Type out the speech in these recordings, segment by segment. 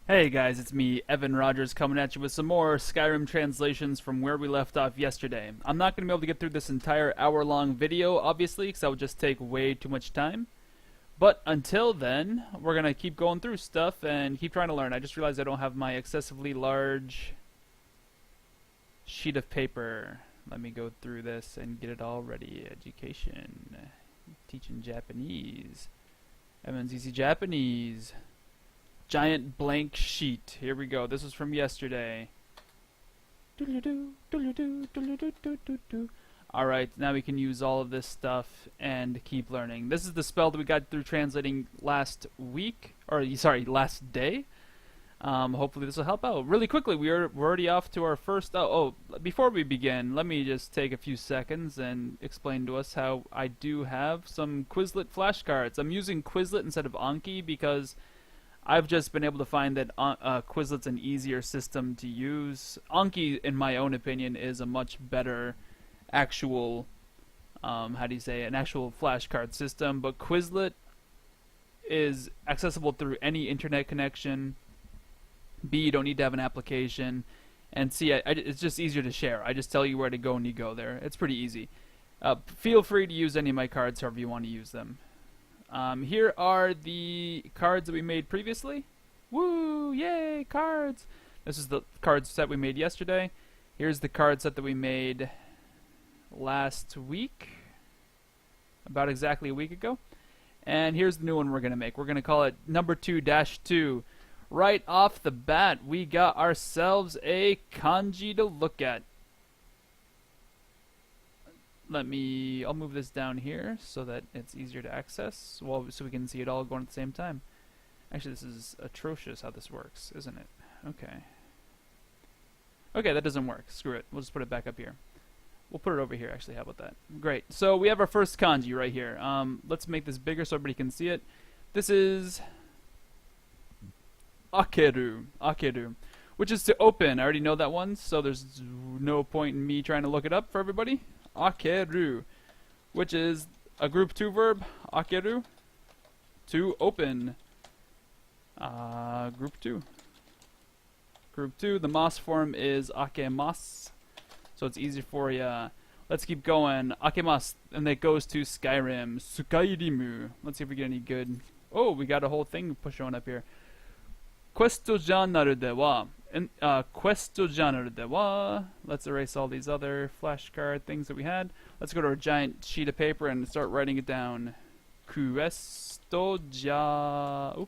Hey guys, it's me, Evan Rogers, coming at you with some more Skyrim translations from where we left off yesterday. I'm not going to be able to get through this entire hour-long video, obviously, because that would just take way too much time. But until then, we're going to keep going through stuff and keep trying to learn. I just realized I don't have my excessively large sheet of paper. Let me go through this and get it all ready. Education. Teaching Japanese. Evan's Easy Japanese. Giant blank sheet. Here we go. This was from yesterday. Alright, now we can use all of this stuff and keep learning. This is the spell that we got through translating last week. Or, sorry, last day. Hopefully this will help out. Really quickly, we're already off to our first... before we begin, let me just take a few seconds and explain to us how I do have some Quizlet flashcards. I'm using Quizlet instead of Anki because I've just been able to find that Quizlet's an easier system to use. Anki, in my own opinion, is a much better actual, an actual flashcard system. But Quizlet is accessible through any internet connection. B, you don't need to have an application. And C, it's just easier to share. I just tell you where to go and you go there. It's pretty easy. Feel free to use any of my cards however you want to use them. Here are the cards that we made previously. Woo! Yay! Cards! This is the card set we made yesterday. Here's the card set that we made last week. About exactly a week ago. And here's the new one we're going to make. We're going to call it number 2-2. Right off the bat, we got ourselves a kanji to look at. I'll move this down here so that it's easier to access, so we can see it all going at the same time. Actually, this is atrocious how this works, isn't it? Okay, that doesn't work. Screw it. We'll just put it back up here. We'll put it over here, actually. How about that? Great. So we have our first kanji right here. Let's make this bigger so everybody can see it. This is akeru, which is to open. I already know that one, so there's no point in me trying to look it up for everybody. Akeru, which is a group 2 verb, akeru, to open. Group 2. Group 2, the mas form is akemasu, so it's easy for ya. Let's keep going. Akemasu, and it goes to Skyrim. Skyrimu. Let's see if we get any good. Oh, we got a whole thing showing up here. Questo giornale de wa. Questo giornale de wa. Let's erase all these other flashcard things that we had. Let's go to our giant sheet of paper and start writing it down. Questo giornale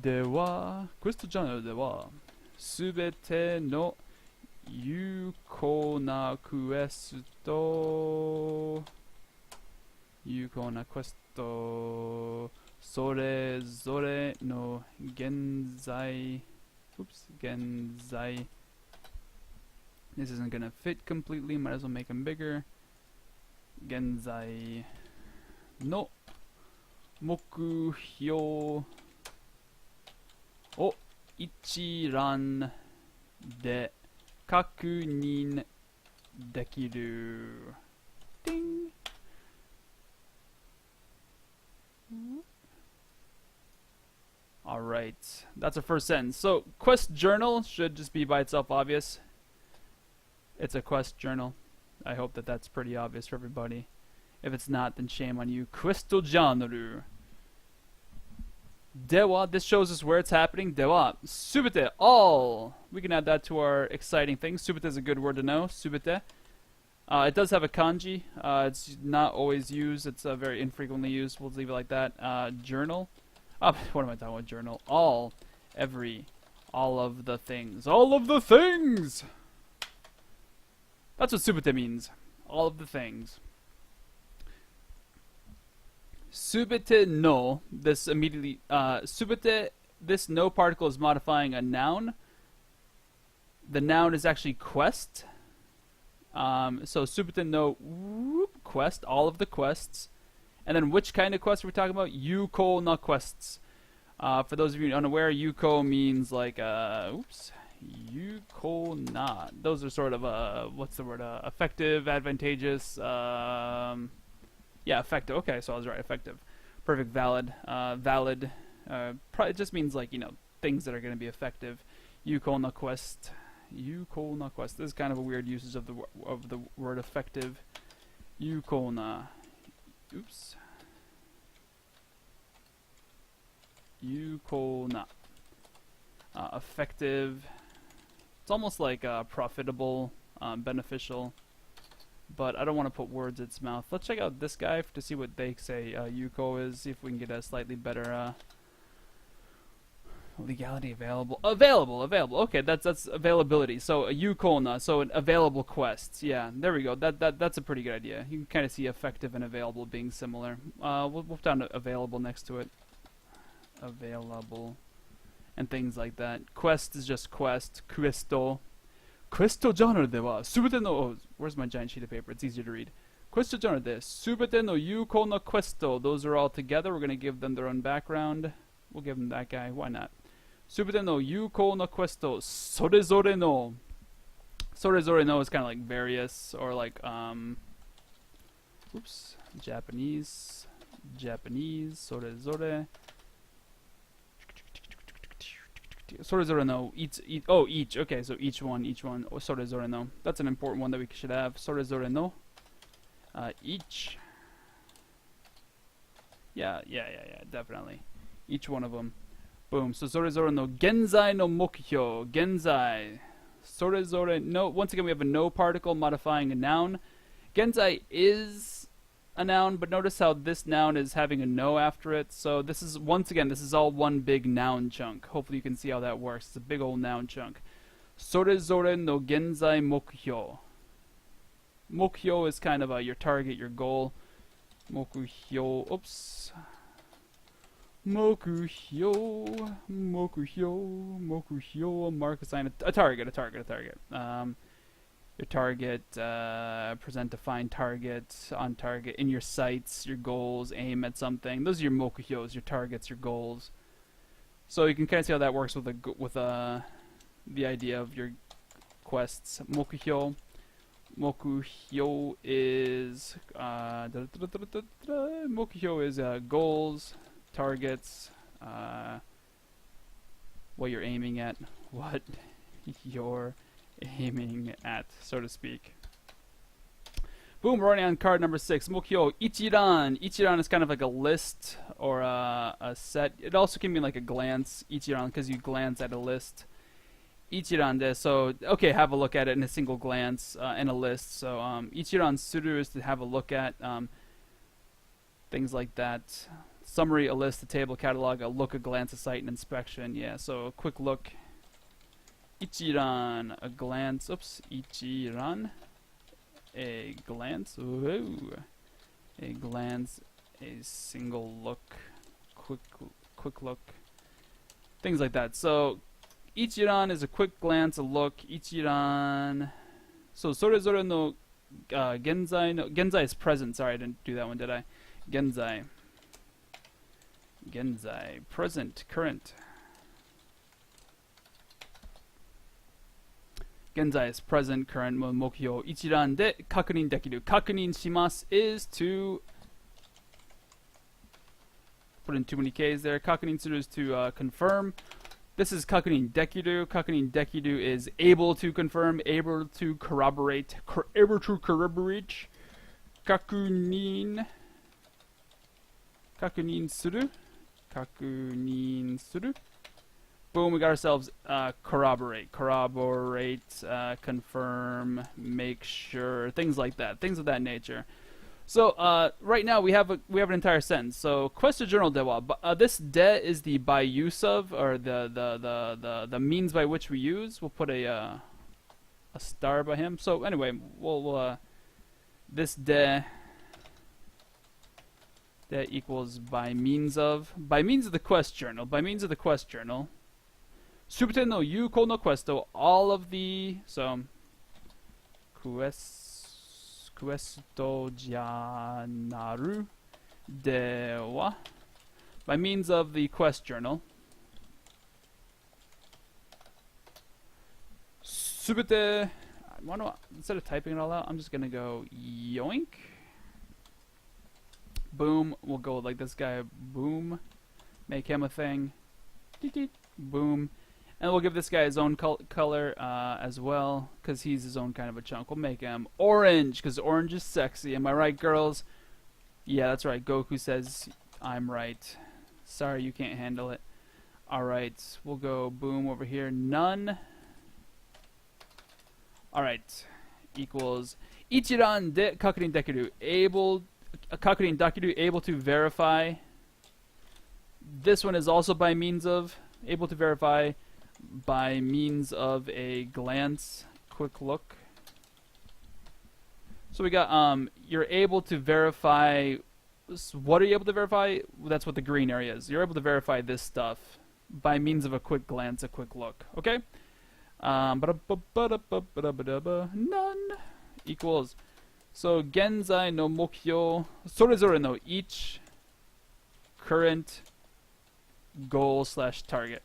de wa. Questo giornale de wa. Subete no yukona questo. Yukona questo. それぞれの現在 現在 This isn't gonna fit completely, might as well make them bigger. 現在の目標を一覧で確認できる。Ding! Alright, that's our first sentence. So, quest journal should just be by itself obvious. It's a quest journal. I hope that that's pretty obvious for everybody. If it's not, then shame on you. Questo giornale. Dewa, this shows us where it's happening. Dewa. Subite, all. We can add that to our exciting thing. Subite is a good word to know. Subite. It does have a kanji. It's not always used. It's very infrequently used. We'll leave it like that. Journal. What am I talking about? Journal. All. Every. All of the things. All of the things! That's what subite means. All of the things. Subite no. This immediately... subite, this no particle is modifying a noun. The noun is actually quest. So subite no quest. All of the quests. And then which kind of quest are we talking about? Yuko na quests. For those of you unaware, yuko means like, yuko na. Those are sort of, what's the word? Effective, advantageous, yeah, effective. Okay, so I was right, effective. Perfect, valid. It just means like, things that are going to be effective. Yukona quest. Yukona quest. This is kind of a weird usage of the word effective. Yukona. Oops. Yukona. Effective. It's almost like profitable, beneficial. But I don't want to put words in its mouth. Let's check out this guy to see what they say Yuko is. See if we can get a slightly better legality available. Available. Okay, that's availability. So a Yukona, so an available quest. Yeah, there we go. That's a pretty good idea. You can kind of see effective and available being similar. We'll put down available next to it. Available. And things like that. Quest is just quest. Questo. Questo genre de wa subete no... Oh, where's my giant sheet of paper? It's easier to read. Questo genre de subete no yuko no questo. Those are all together. We're going to give them their own background. We'll give them that guy. Why not? Subete no yuko no questo. Sorezore no. Sorezore no is kind of like various or like, oops. Japanese. Sorezore. Sorezore no. Each. Okay, so each one. Sorezore no. That's an important one that we should have. Sorezore no. Each. Yeah, definitely. Each one of them. Boom. So Sorezore no genzai no mokyo. Genzai. Sorezore no. Once again, we have a no particle modifying a noun. Genzai is a noun, but notice how this noun is having a no after it. So this is, once again, this is all one big noun chunk. Hopefully you can see how that works. It's a big old noun chunk. Sorezore no genzai mokyo. Mokyo is kind of your target, your goal. Mokuhyo. Oops. Mokuhyo. Mark assign a target. Your target, present, define target, on target, in your sights, your goals, aim at something. Those are your mokuhyos, your targets, your goals. So you can kind of see how that works with the idea of your quests. Mokuhyo is goals, targets, what you're aiming at, what you're aiming at, so to speak. Boom, we're already on card number 6. Mokyo Ichiran. Ichiran is kind of like a list or a set. It also can mean like a glance. Ichiran, because you glance at a list. Ichiran de. So, okay, have a look at it in a single glance in a list. So, Ichiran suru is to have a look at things like that. Summary, a list, a table, catalog, a look, a glance, a site, an inspection. Yeah, so a quick look. Ichiran, a glance. Oops, Ichiran. A glance. Ooh. A glance. A single look. Quick look. Things like that. So, Ichiran is a quick glance, a look. Ichiran. So, sorezore no genzai no. Genzai is present. Sorry, I didn't do that one, did I? Genzai. Present, current. Genzai is present, current, mokyo, ichiran de kakunin dekiru. Kakunin shimasu is to put in too many K's there. Kakunin suru is to confirm. This is kakunin dekiru. Kakunin dekiru is able to confirm, able to corroborate, Kakunin suru. Boom, we got ourselves corroborate, confirm, make sure, things like that, things of that nature. So right now we have an entire sentence. So question journal dewa. This de is the by use of, or the means by which we use. We'll put a star by him. So anyway, we'll this de equals by means of the quest journal. Subite no yuko no questo, all of the, so questo janaru dewa, by means of the quest journal. Subite, instead of typing it all out, I'm just gonna go yoink. Boom. We'll go like this guy. Boom. Make him a thing. Boom. And we'll give this guy his own color as well, because he's his own kind of a chunk. We'll make him orange, because orange is sexy. Am I right, girls? Yeah, that's right. Goku says I'm right. Sorry, you can't handle it. Alright, we'll go boom over here. None. Alright. Equals Ichiran de kakurin dekiru. Kakurin dekiru, able to verify. This one is also by means of, able to verify by means of a glance, quick look. So we got, you're able to verify, what are you able to verify? That's what the green area is. You're able to verify this stuff by means of a quick glance, a quick look. Okay? None equals. So, genzai no mokyo, sorezore no each current goal / target.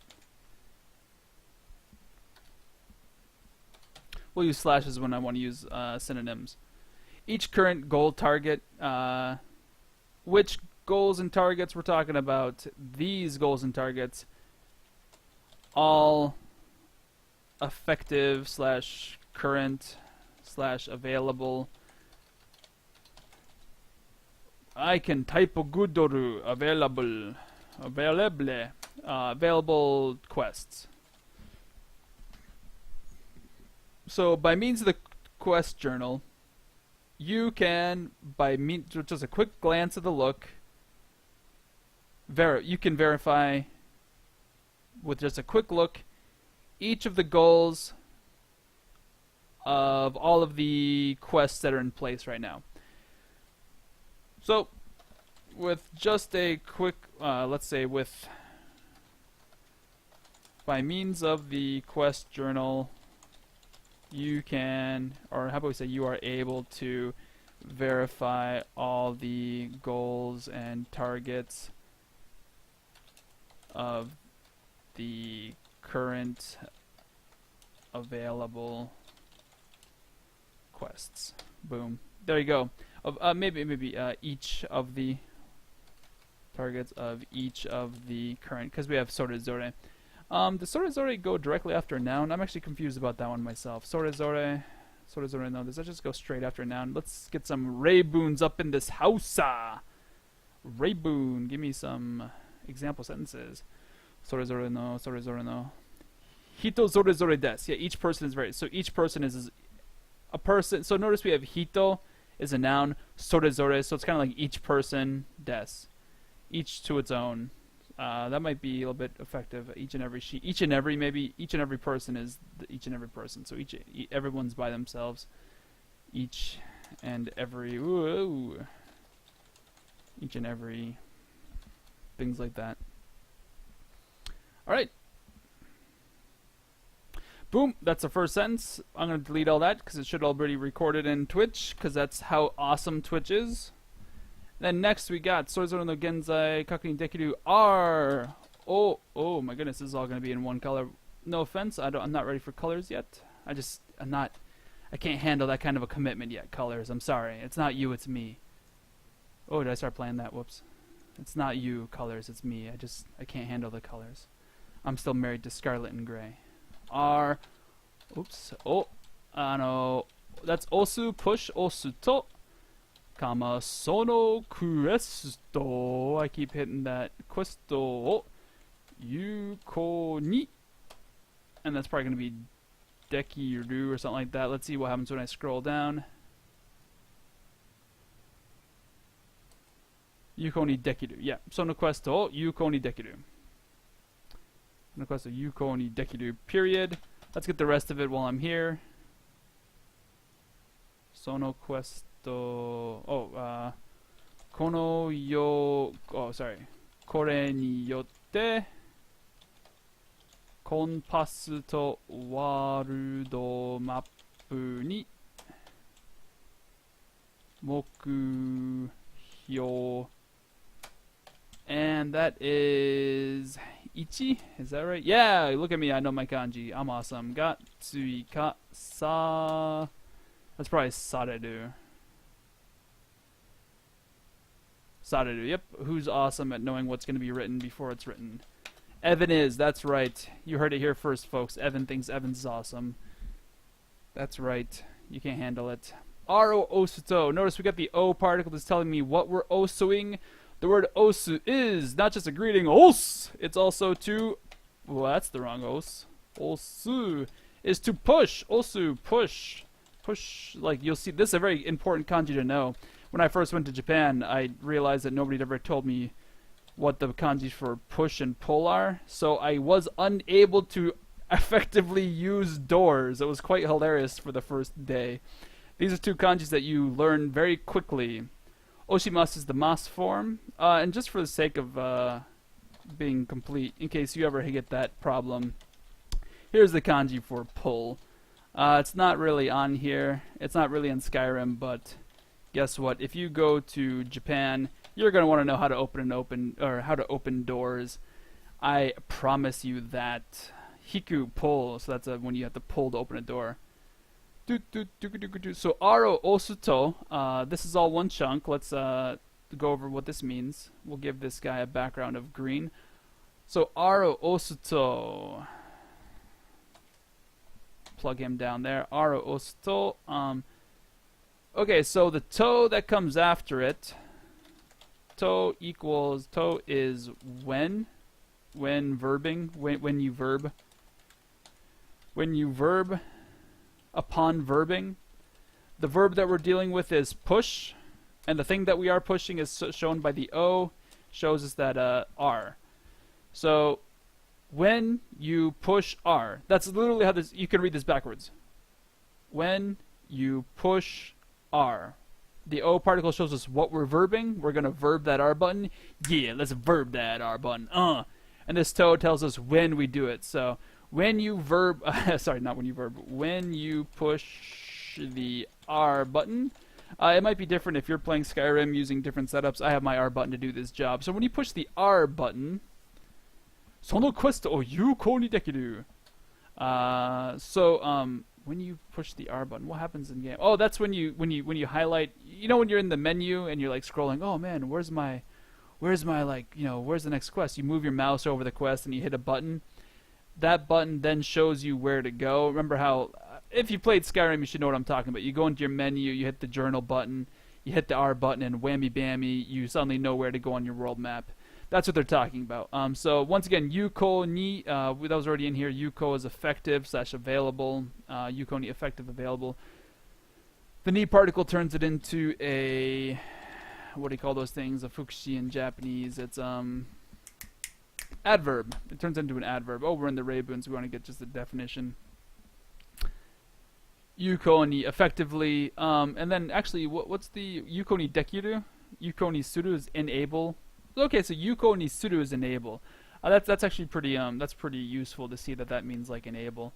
We'll use slashes when I want to use synonyms. Each current goal target. Which goals and targets we're talking about? These goals and targets. All effective / current / available. I can type gudoru available. Available quests. So by means of the quest journal, you can, by just a quick glance at the look, you can verify with just a quick look each of the goals of all of the quests that are in place right now. So with just a quick, let's say with, by means of the quest journal, you can, or how about we say you are able to verify all the goals and targets of the current available quests. Boom. There you go. Of maybe each of the targets of each of the current, because we have Sorezore. Does Sorezore go directly after a noun? I'm actually confused about that one myself. Sorezore, no. Does that just go straight after a noun? Let's get some Rayboons up in this house. Rayboon, give me some example sentences. Sorezore no. Hito sorezore desu. Yeah, each person is very. So each person is a person. So notice we have hito is a noun, sorezore. So it's kind of like each person desu. Each to its own. That might be a little bit effective. Each and every person is each and every person. So everyone's by themselves. Each and every each and every things like that. All right. Boom. That's the first sentence. I'm gonna delete all that because it should already recorded in Twitch because that's how awesome Twitch is. Then next we got Sorezore no Genzai Kakunin Dekiru R. Oh my goodness, this is all gonna be in one color. No offense, I'm not ready for colors yet. I can't handle that kind of a commitment yet. Colors, I'm sorry. It's not you, it's me. Oh, did I start playing that? Whoops. It's not you, colors, it's me. I can't handle the colors. I'm still married to Scarlet and Gray. R. Oops. Oh. No. That's osu, push, osu to. Kama sono questo. I keep hitting that. Questo. Yuko ni. And that's probably going to be dekiru or something like that. Let's see what happens when I scroll down. Yuko ni dekiru. Yeah. Sono questo. Yuko ni dekiru. Sono questo. Yuko ni dekiru. Period. Let's get the rest of it while I'm here. Sono questo. Kono yo. Oh, sorry. Kore ni yotte. Konpasu to warudo mappu ni. Moku hyo. And that is ichi. Is that right? Yeah, look at me. I know my kanji. I'm awesome. Gatsui ka sa. That's probably sareru. Sareru. Yep. Who's awesome at knowing what's going to be written before it's written? Evan is. That's right. You heard it here first, folks. Evan thinks Evan's awesome. That's right. You can't handle it. Aro osuto. Notice we got the O particle that's telling me what we're osoing. The word osu is not just a greeting, os. It's also to... Well, that's the wrong os. Osu is to push. Osu, push. Push. Like, you'll see, this is a very important kanji to know. When I first went to Japan, I realized that nobody had ever told me what the kanjis for push and pull are. So I was unable to effectively use doors. It was quite hilarious for the first day. These are two kanjis that you learn very quickly. Oshimasu is the mas form. And just for the sake of being complete, in case you ever get that problem, here's the kanji for pull. It's not really on here. It's not really in Skyrim, but guess what? If you go to Japan, you're going to want to know how to open doors. I promise you that. Hiku, pull. So that's when you have to pull to open a door. So aro osuto. This is all one chunk. Let's go over what this means. We'll give this guy a background of green. So aro osuto. Plug him down there. Aro osuto. Okay, so the to that comes after it. To is when verbing, when you verb. When you verb, upon verbing, the verb that we're dealing with is push, and the thing that we are pushing is shown by the O, shows us that R. So when you push R, that's literally how this, you can read this backwards. When you push R, the O particle shows us what we're verbing. We're going to verb that R button. Yeah, let's verb that R button. And this to tells us when we do it. So when you verb, sorry, not when you verb, when you push the R button, it might be different if you're playing Skyrim using different setups. I have my R button to do this job. So when you push the R button, sono quest o yukou ni dekiru. When you push the R button, what happens in game? Oh, that's when you highlight. You know when you're in the menu and you're like scrolling. Oh man, where's my like, where's the next quest? You move your mouse over the quest and you hit a button. That button then shows you where to go. Remember how, if you played Skyrim, you should know what I'm talking about. You go into your menu, you hit the journal button, you hit the R button, and whammy bammy, you suddenly know where to go on your world map. That's what they're talking about. So once again, yuko ni, that was already in here. Yuko is effective / available. Yuko ni effective available. The ni particle turns it into a, what do you call those things? A fukushi in Japanese. It's adverb. It turns into an adverb. Oh, we're in the Reibun, so we want to get just the definition. Yuko ni effectively. And then actually, what's the yuko ni dekiru? Yuko ni suru is enable. Okay, so yuko ni suru is enable. That's actually pretty useful to see that means like enable.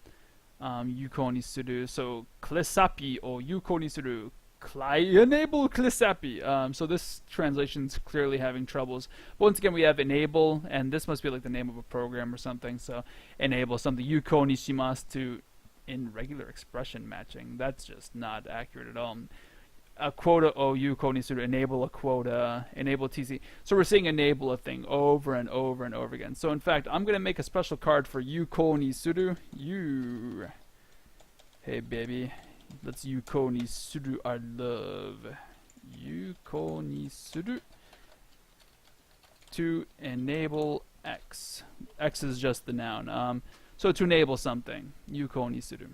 Yuko ni suru. So klesapi or yuko ni suru. Enable klesapi. So this translation's clearly having troubles. But once again, we have enable, and this must be like the name of a program or something. So enable something. Yuko ni shimasu to in regular expression matching. That's just not accurate at all. A quota o yuko ni suru, enable a quota, enable TC. So we're seeing enable a thing over and over and over again. So in fact, I'm going to make a special card for yuko ni suru. Hey baby, let's yuko ni suru our love. Yuko ni suru to enable X. X is just the noun. So to enable something, yuko ni suru.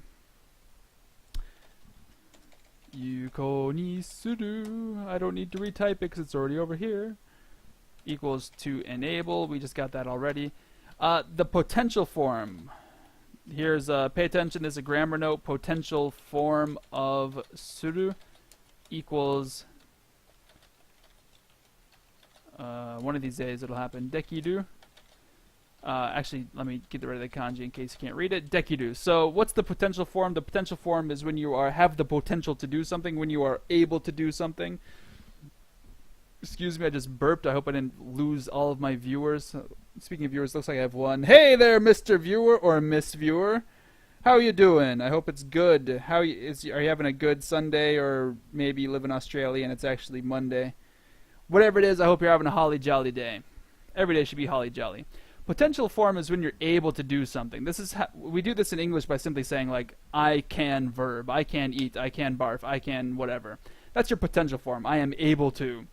Yuko ni suru. I don't need to retype it because it's already over here. Equals to enable. We just got that already. The potential form. Here's pay attention. This is a grammar note. Potential form of suru equals. One of these days it'll happen. Dekiru. Actually, let me get rid of the kanji in case you can't read it. Dekiru. So what's the potential form? The potential form is when you have the potential to do something, when you are able to do something. Excuse me, I just burped. I hope I didn't lose all of my viewers. Speaking of viewers, looks like I have one. Hey there, Mr. Viewer or Miss Viewer. How are you doing? I hope it's good. Are you having a good Sunday, or maybe you live in Australia and it's actually Monday? Whatever it is, I hope you're having a holly jolly day. Every day should be holly jolly. Potential form is when you're able to do something. This is we do this in English by simply saying like I can verb, I can eat, I can barf, I can whatever. That's your potential form. I am able to.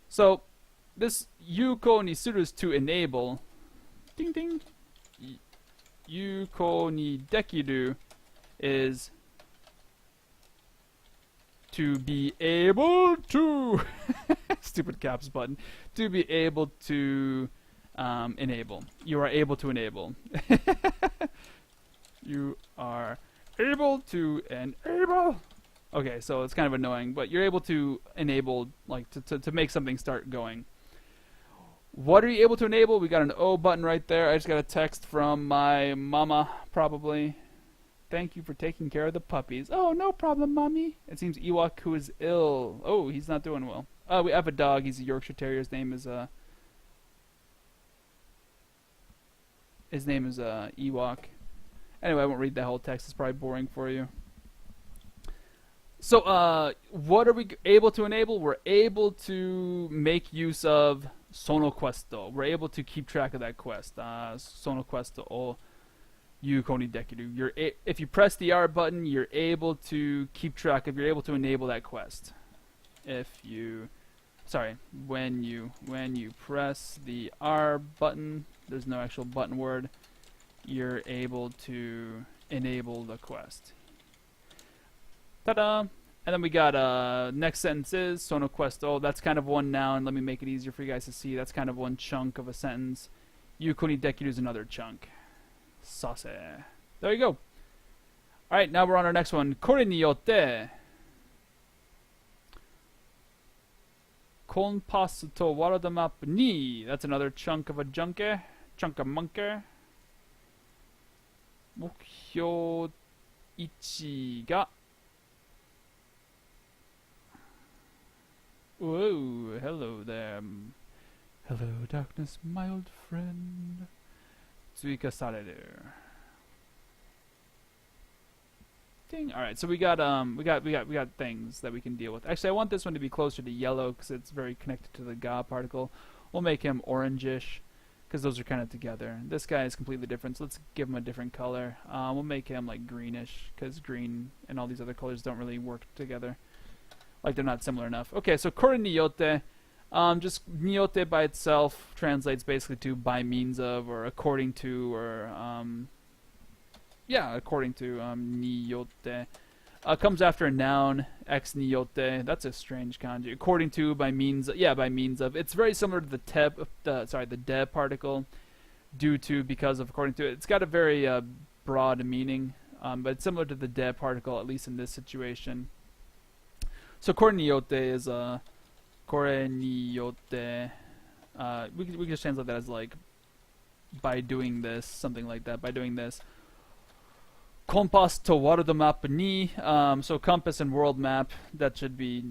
So this yuko ni suru is to enable. Ding ding. Yuko ni dekiru is to be able to. Stupid caps button. To be able to enable. You are able to enable. You are able to enable. Okay, so it's kind of annoying, but you're able to enable, like, to make something start going. What are you able to enable? We got an O button right there. I just got a text from my mama, probably. Thank you for taking care of the puppies. Oh, no problem, mommy. It seems Ewok who is ill. Oh, he's not doing well. We have a dog. He's a Yorkshire Terrier. His name is Ewok. Anyway, I won't read that whole text. It's probably boring for you. So, what are we able to enable? We're able to make use of sono questo. We're able to keep track of that quest. Sono questo o yuko ni dekiru. If you press the R button, you're able to keep track of. You're able to enable that quest. When you press the R button, there's no actual button word. You're able to enable the quest. Ta-da! And then we got next sentence is sono questo. That's kind of one noun. Let me make it easier for you guys to see. That's kind of one chunk of a sentence. Yuko ni dekiru is another chunk. Sase. There you go. Alright, now we're on our next one. Kore ni yotte. Konpasu to warada map ni. That's another chunk of a junke. Chunk of monkey. Mokyou ichi ga. Whoa, hello there. Hello, darkness, my old friend. Tsuika sareru. Ding. All right, so we got things that we can deal with. Actually, I want this one to be closer to yellow because it's very connected to the ga particle. We'll make him orangish because those are kind of together. This guy is completely different, so let's give him a different color. We'll make him like greenish because green and all these other colors don't really work together. Like they're not similar enough. Okay, so kore ni yotte. Just niyote by itself translates basically to by means of or according to or according to niyote. Comes after a noun, ex niyote. That's a strange kanji. According to, by means, by means of. It's very similar to the de particle. Due to, because of, according to. It's got a very broad meaning, but it's similar to the de particle, at least in this situation. So kore ni yote is kore ni yote. We can just translate that as like by doing this, something like that. By doing this. Compass to world map ni. So compass and world map. That should be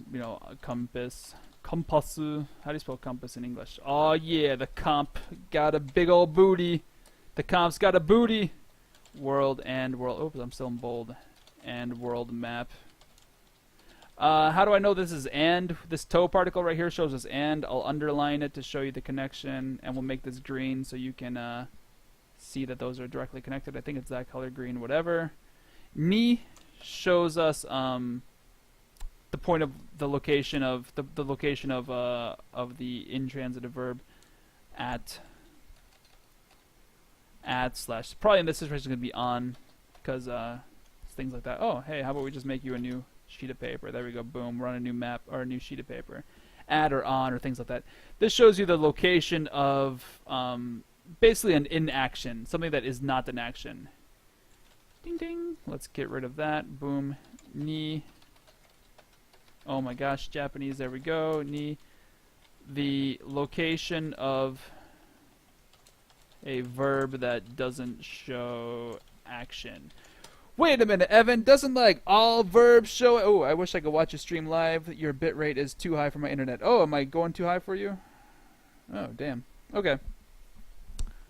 compass. Kompasu. How do you spell compass in English? Oh yeah, the comp got a big old booty. The comp's got a booty. World and world. Oops, I'm still in bold. And world map. How do I know this is and? This toe particle right here shows us and. I'll underline it to show you the connection, and we'll make this green so you can see that those are directly connected. I think it's that color, green, whatever. Ni shows us the point of the location of the location of the intransitive verb at slash. Probably in this situation it's going to be on because things like that. Oh, hey, how about we just make you a new sheet of paper? There we go. Boom. We're on a new map or a new sheet of paper. At or on or things like that. This shows you the location of basically an inaction, something that is not an action. Ding ding. Let's get rid of that. Boom. Ni. Oh my gosh, Japanese. There we go. Ni. The location of a verb that doesn't show action. Wait a minute, Evan. Doesn't like all verbs show? Oh, I wish I could watch you stream live. Your bitrate is too high for my internet. Oh, am I going too high for you? Oh, damn. Okay.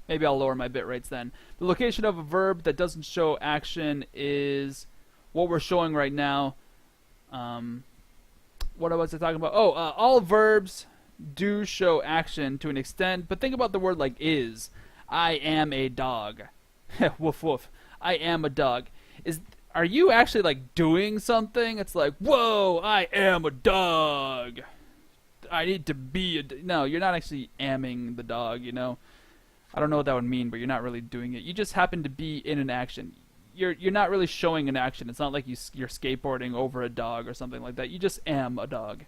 Maybe I'll lower my bit rates then. The location of a verb that doesn't show action is what we're showing right now. What was I talking about? Oh, all verbs do show action to an extent, but think about the word like is. I am a dog. Woof woof. I am a dog. Are you actually like doing something? It's like, whoa, I am a dog. I need to be no, you're not actually amming the dog, you know. I don't know what that would mean, but you're not really doing it. You just happen to be in an action. You're not really showing an action. It's not like you're skateboarding over a dog or something like that. You just am a dog.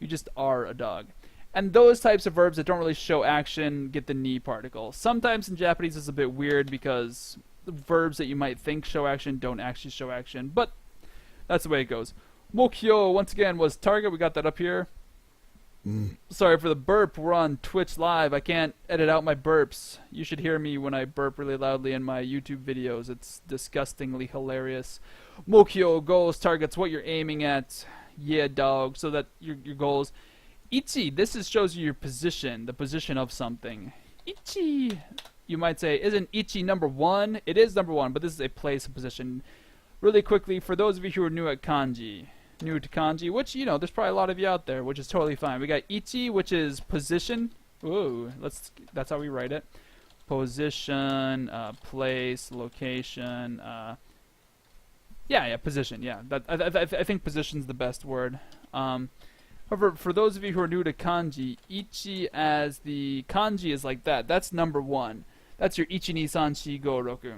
You just are a dog. And those types of verbs that don't really show action get the ni particle. Sometimes in Japanese it's a bit weird because the verbs that you might think show action don't actually show action, but that's the way it goes. Mokyo, once again, was target. We got that up here. Sorry for the burp. We're on Twitch Live. I can't edit out my burps. You should hear me when I burp really loudly in my YouTube videos. It's disgustingly hilarious. Mokyo, goals, targets, what you're aiming at. Yeah, dog. So that your goals. Ichi, this shows you your position, the position of something. Ichi, you might say, isn't Ichi number one? It is number one, but this is a place, a position. Really quickly, for those of you who are new to kanji, which, you know, there's probably a lot of you out there, which is totally fine. We got Ichi, which is position. Ooh, that's how we write it. Position, place, location. Yeah, position. Yeah, I think position's the best word. However, for those of you who are new to kanji, ichi as the kanji is like that. That's number one. That's your ichi, ni, san, shi, go, roku.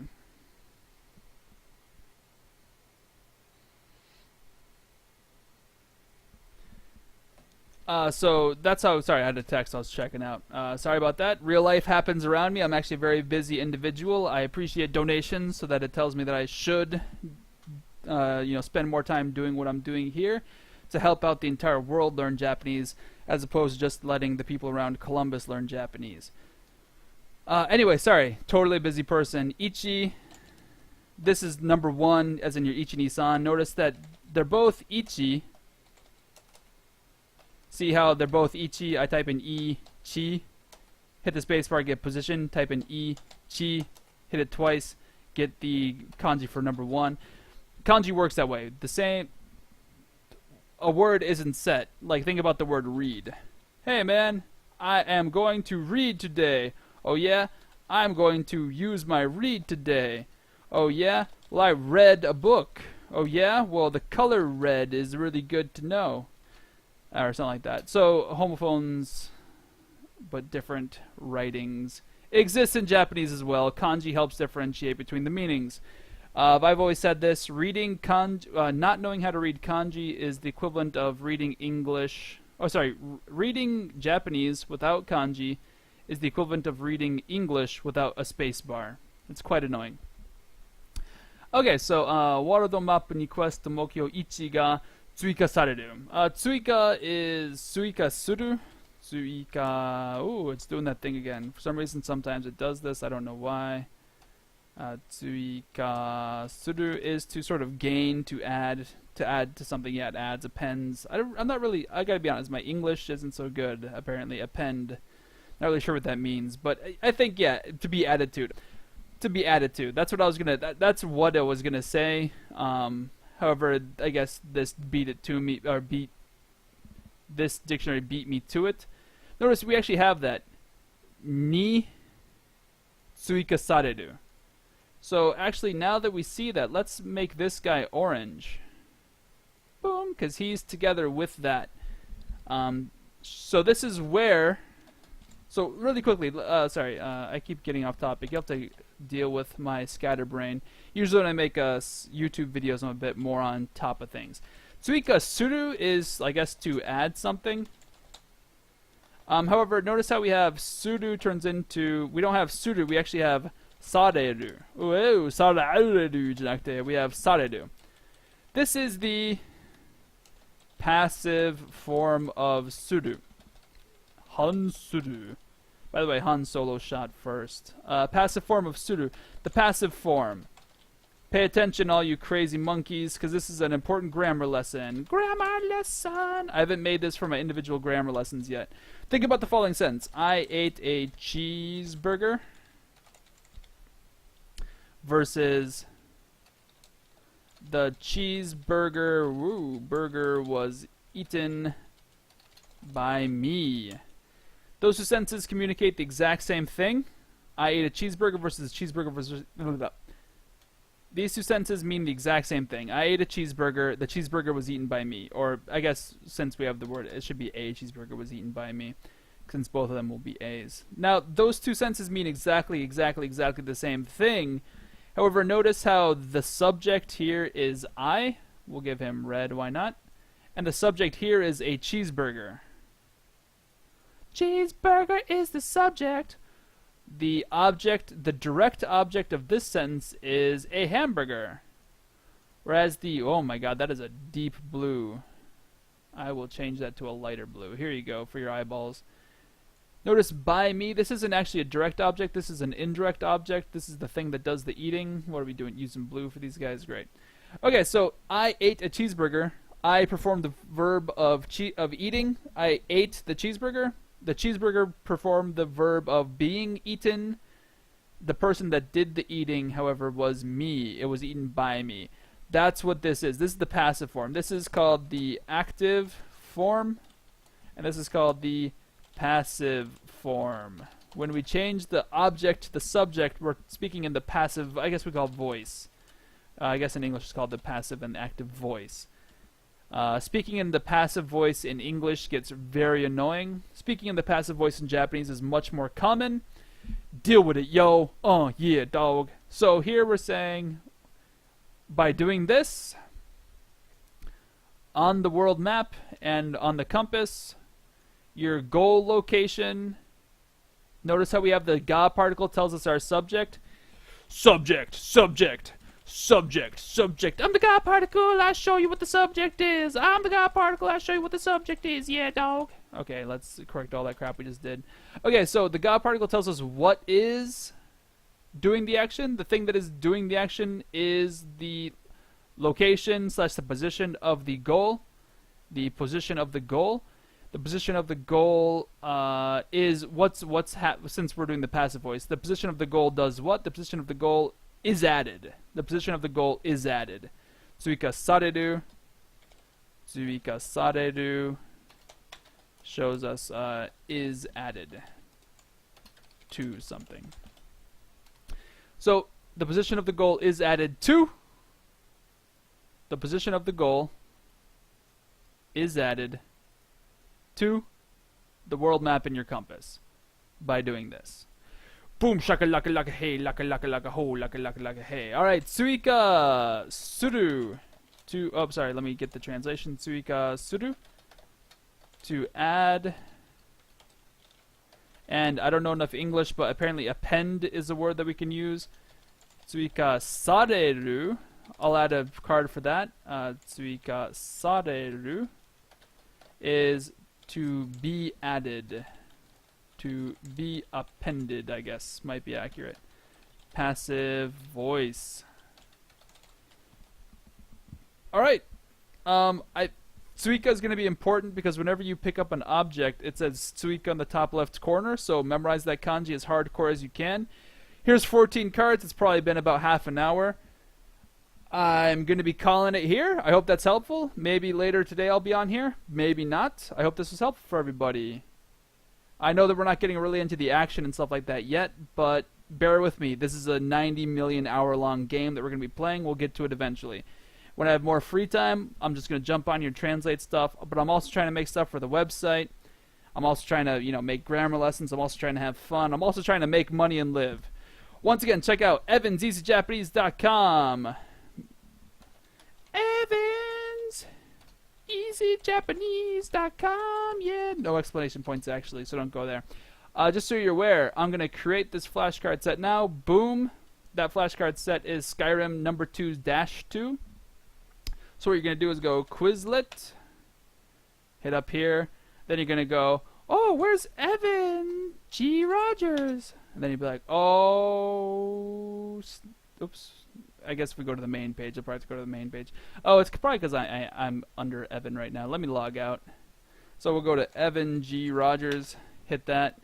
So that's how, sorry, I had a text I was checking out. Sorry about that. Real life happens around me. I'm actually a very busy individual. I appreciate donations so that it tells me that I should, spend more time doing what I'm doing here to help out the entire world learn Japanese, as opposed to just letting the people around Columbus learn Japanese. Anyway, sorry, totally busy person. Ichi, this is number one, as in your ichi ni san. Notice that they're both ichi. See how they're both ichi? I type in i, chi, hit the spacebar, get position, type in i, chi, hit it twice, get the kanji for number one. Kanji works that way. The same. A word isn't set. Like, think about the word read. Hey man, I am going to read today. Oh yeah? I'm going to use my read today. Oh yeah? Well, I read a book. Oh yeah? Well, the color red is really good to know. Or something like that. So, homophones, but different writings, exist in Japanese as well. Kanji helps differentiate between the meanings. I've always said this, reading kanji, not knowing how to read kanji is the equivalent of reading English, reading Japanese without kanji is the equivalent of reading English without a space bar. It's quite annoying. Okay, so, World Map ni Quest Mokyo Ichi ga tsuika sareru. Tsuika is suika suru. Tsuika, ooh, it's doing that thing again. For some reason, sometimes it does this. I don't know why. Tsuika suru is to sort of gain, to add to something. Yeah, it adds, appends. I'm not really, I gotta be honest, my English isn't so good, apparently. Append. Not really sure what that means, but I think, yeah, to be added to. To be added to. That's what I was gonna, that's what I was gonna say. However, I guess this this dictionary beat me to it. Notice we actually have that. Ni tsuika sareru. So actually, now that we see that, let's make this guy orange. Boom, because he's together with that. So this is where... So really quickly, I keep getting off topic. You have to deal with my scatterbrain. Usually when I make YouTube videos, I'm a bit more on top of things. Tsuika suru is, I guess, to add something. However, notice how we have suru turns into... We don't have suru, we actually have sareru. Ooh, sareru janakute. We have sareru. This is the passive form of suru. Han suru. By the way, Han Solo shot first. Passive form of suru. The passive form. Pay attention, all you crazy monkeys, because this is an important grammar lesson. Grammar lesson! I haven't made this for my individual grammar lessons yet. Think about the following sentence. I ate a cheeseburger versus the cheeseburger burger was eaten by me. Those two sentences communicate the exact same thing. I ate a cheeseburger versus a cheeseburger versus... These two sentences mean the exact same thing. I ate a cheeseburger. The cheeseburger was eaten by me. Or, I guess, since we have the word, it should be a cheeseburger was eaten by me, since both of them will be A's. Now, those two sentences mean exactly the same thing. However, notice how the subject here is I. We'll give him red, why not? And the subject here is a cheeseburger. Cheeseburger is the subject. The object, the direct object of this sentence is a hamburger. Whereas the, oh my god, that is a deep blue. I will change that to a lighter blue. Here you go for your eyeballs. Notice by me, this isn't actually a direct object, this is an indirect object. This is the thing that does the eating. What are we doing? Using blue for these guys? Great. Okay, so I ate a cheeseburger. I performed the verb of eating. I ate the cheeseburger. The cheeseburger performed the verb of being eaten. The person that did the eating, however, was me. It was eaten by me. That's what this is. This is the passive form. This is called the active form, and this is called the passive form. When we change the object to the subject, we're speaking in the passive, I guess we call it voice. I guess in English it's called the passive and active voice. Speaking in the passive voice in English gets very annoying. Speaking in the passive voice in Japanese is much more common. Deal with it, yo. Oh, yeah, dog. So here we're saying, by doing this, on the world map and on the compass, your goal location, notice how we have the ga particle tells us our subject. Subject, subject. Subject, subject. I'm the God particle. I show you what the subject is. I'm the God particle. I show you what the subject is. Yeah, dog. Okay, let's correct all that crap we just did. Okay, so the God particle tells us what is doing the action. The thing that is doing the action is the location / the position of the goal. The position of the goal. The position of the goal is since we're doing the passive voice. The position of the goal does what? The position of the goal is added. The position of the goal is added. Tsuika sareru. Tsuika sareru shows us is added to something. So the position of the goal is added to. The position of the goal is added to the world map in your compass by doing this. Boom, shaka laka laka hey, laka laka laka ho, laka laka laka hey. Alright, Tsuika suru. Let me get the translation. Tsuika suru. To add. And I don't know enough English, but apparently append is a word that we can use. Tsuika sareru. I'll add a card for that. Tsuika sareru is to be added. To be appended, I guess, might be accurate. Passive voice. Alright. Tsuika is going to be important because whenever you pick up an object, it says Tsuika on the top left corner, so memorize that kanji as hardcore as you can. Here's 14 cards. It's probably been about half an hour. I'm going to be calling it here. I hope that's helpful. Maybe later today I'll be on here. Maybe not. I hope this was helpful for everybody. I know that we're not getting really into the action and stuff like that yet, but bear with me. This is a 90 million hour long game that we're going to be playing. We'll get to it eventually. When I have more free time, I'm just going to jump on here and translate stuff, but I'm also trying to make stuff for the website. I'm also trying to, make grammar lessons. I'm also trying to have fun. I'm also trying to make money and live. Once again, check out evanseasyjapanese.com. evanseasyjapanese.com. Yeah, no explanation points actually, so don't go there. Just so you're aware, I'm going to create this flashcard set now. Boom. That flashcard set is Skyrim number 2-2. So what you're going to do is go Quizlet. Hit up here. Then you're going to go, oh, where's Evan G. Rogers? And then you'd be like, oh, oops. I guess if we go to the main page, I'll probably have to go to the main page. Oh, it's probably because I'm under Evan right now. Let me log out. So we'll go to Evan G. Rogers. Hit that.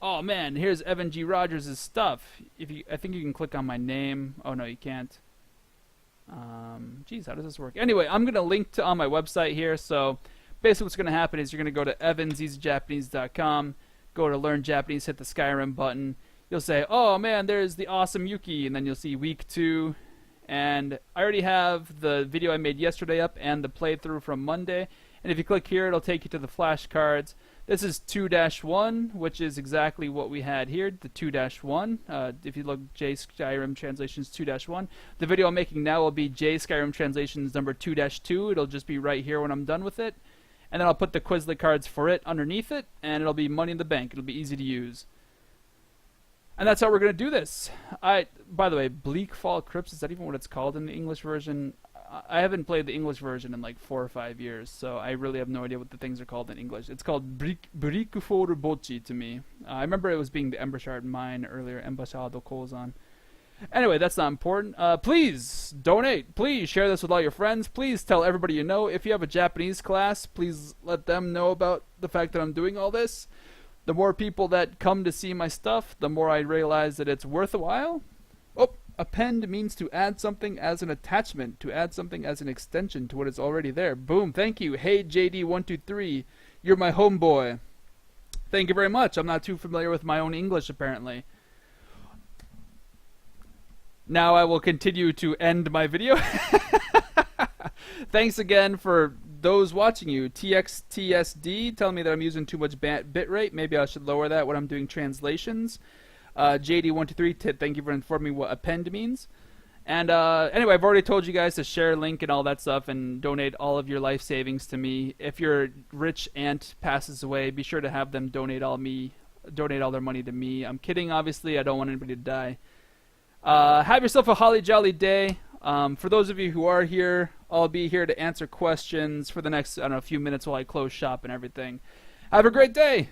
Oh man, here's Evan G. Rogers' stuff. I think you can click on my name. Oh no, you can't. Geez, how does this work? Anyway, I'm gonna link to on my website here. So basically what's going to happen is you're going to go to evanseasyjapanese.com, go to Learn Japanese, hit the Skyrim button. You'll say, oh man, there's the awesome Yuki, and then you'll see week 2. And I already have the video I made yesterday up and the playthrough from Monday. And if you click here, it'll take you to the flashcards. This is 2-1, which is exactly what we had here, the 2-1. If you look, J.Skyrim translations 2-1. The video I'm making now will be J.Skyrim translations number 2-2. It'll just be right here when I'm done with it. And then I'll put the Quizlet cards for it underneath it, and it'll be money in the bank. It'll be easy to use. And that's how we're going to do this. By the way, Bleak Fall Crypts, is that even what it's called in the English version? I haven't played the English version in like 4 or 5 years, so I really have no idea what the things are called in English. It's called Brickfor Bochi to me. I remember it was being the Embershard Mine earlier, Embashado Kozan. Anyway, that's not important. Please donate. Please share this with all your friends. Please tell everybody you know. If you have a Japanese class, please let them know about the fact that I'm doing all this. The more people that come to see my stuff, the more I realize that it's worth a while. Oh, append means to add something as an attachment, to add something as an extension to what is already there. Boom, thank you. Hey, JD123, you're my homeboy. Thank you very much. I'm not too familiar with my own English, apparently. Now I will continue to end my video. Thanks again for those watching you. TXTSD telling me that I'm using too much bitrate. Maybe I should lower that when I'm doing translations. JD123, thank you for informing me what append means. And anyway, I've already told you guys to share link and all that stuff and donate all of your life savings to me. If your rich aunt passes away, be sure to have them donate all their money to me. I'm kidding, obviously. I don't want anybody to die. Have yourself a holly jolly day. For those of you who are here, I'll be here to answer questions for the next, I don't know, few minutes while I close shop and everything. Have a great day.